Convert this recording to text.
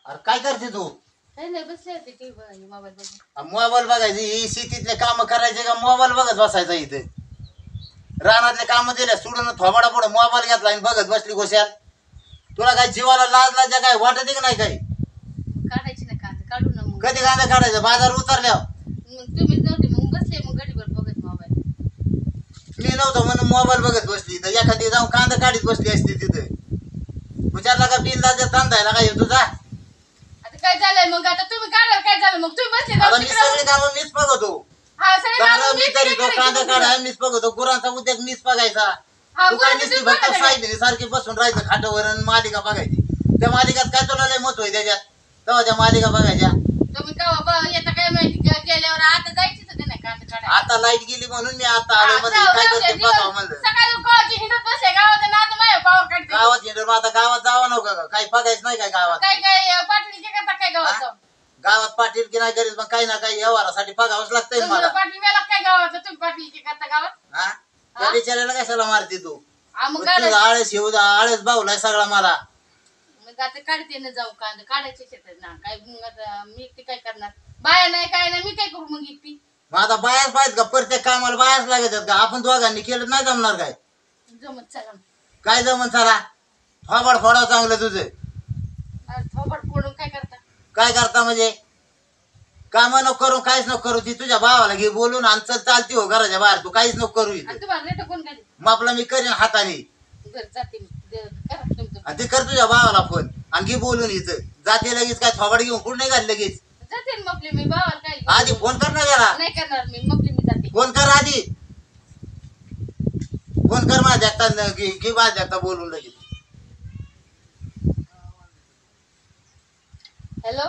अरे काय करते तू? काही नाही बसले होते टीव्ही मोबाईल बघून. मोबाईल बघायची ही शेतीतले काम करायचे का मोबाईल बघत बसायचा इथे? रानातले काम दिले सोडून थोबाडा पुढे मोबाईल घेतला आणि बघत बसली गोशाल. तुला काय जीवाला लाज लाज काय वाटत की नाही काही? काढायची ना कांदे काढू ना मग. कधी कांदा काढायचा बाजार उतरल्यावर? मग तुम्हीच नव्हते मग बसले मग गडीवर बघत मोबाईल. मी नव्हतो म्हणून मोबाईल बघत बसली तर एखादी जाऊन कांदा काढीत बसली असती तिथे. तुझ्याला का बिल दादा तांदायला काय तुझा? आता काय झालंय मग आता तुम्ही काढा काय झालं मग तुम्ही बसले आता जाऊन मी तिकडं. सगळे काम मीच बघतो. हा सगळे दारा कामं मी मीच करीतो करायची कांदा तुमचं. काढाय मीच बघतो गुरांचा उद्योग मीच बघायचा. हा, तू काय गुरांचं नुसती तुम्ही फक्त बघा साईडने सारखी बसून राहायचं खाटावर आणि मालिका बघायची. त्या मालिकात काय तुला लय महत्व आहे त्याच्यात? तेव्हा त्या मालिका बघायच्या. तुम्ही का येता काय माहिती गेल्यावर आता जायचीच होते नाही कांदे काढायला. आता लाईट गेली म्हणून मी आता आलो म्हणजे काय करते बघावं म्हणलं. सकाळी कॉची हिंडत बसले गावात आणि आता माझ्या पावर काढते. गावात येणार आता गावात जावं नव्हतं का? काही बघायचं नाही काय गावात? काय काय पाटलीचे करता काय गावात जाऊन? गावात पाटील की नाही करीत मग काही ना काही व्यवहारासाठी बघावंच लागतंय ना मला. पाटली मेला काय गावात तुम्ही पाटलीचे करता गावात? हा त्या बिचाऱ्याला कशाला मारते तू? हा मग तुझा काढायचं. आळस येऊ आळस बावलाय सगळा मला. मग आता काढते ना जाऊ कांदे काढायचे शेतात ना काय मग आता मी एकटी काय करणार बाया नाही काय नाही मी काय करू मग एकटी मग आता बायाच पाहिजे का? प्रत्येक कामाला बायाच लागतात का? आपण दोघांनी केलं नाही जमणार काय? जमत चला काय जमन चला फोबाड फोडाव चांगलं तुझं. अरे थोबड फोडून काय करता काय करता म्हणजे? काम नको करू काहीच नको करू. ती तुझ्या भावाला घे बोलून आणि चल चालती हो घराच्या बाहेर. तू काहीच नको करू इथे. आणि तुम्हाला रेट कोण काढली मग आपलं मी करीन हाताने. बरं जाते मी करा तुमचं आणि ते कर तुझ्या भावाला फोन आणि घे बोलून इथं. जाते लगेच काय थोबाड घेऊन कुठं नाही घाल लगेच. जाते ना मपली मी भावाला काय आधी फोन कर ना जरा. नाही करणार मी मपली मी जाते फोन कर आधी. फोन कर माझ्या एकटा घे माझ्या एकटा बोलून लगेच. हॅलो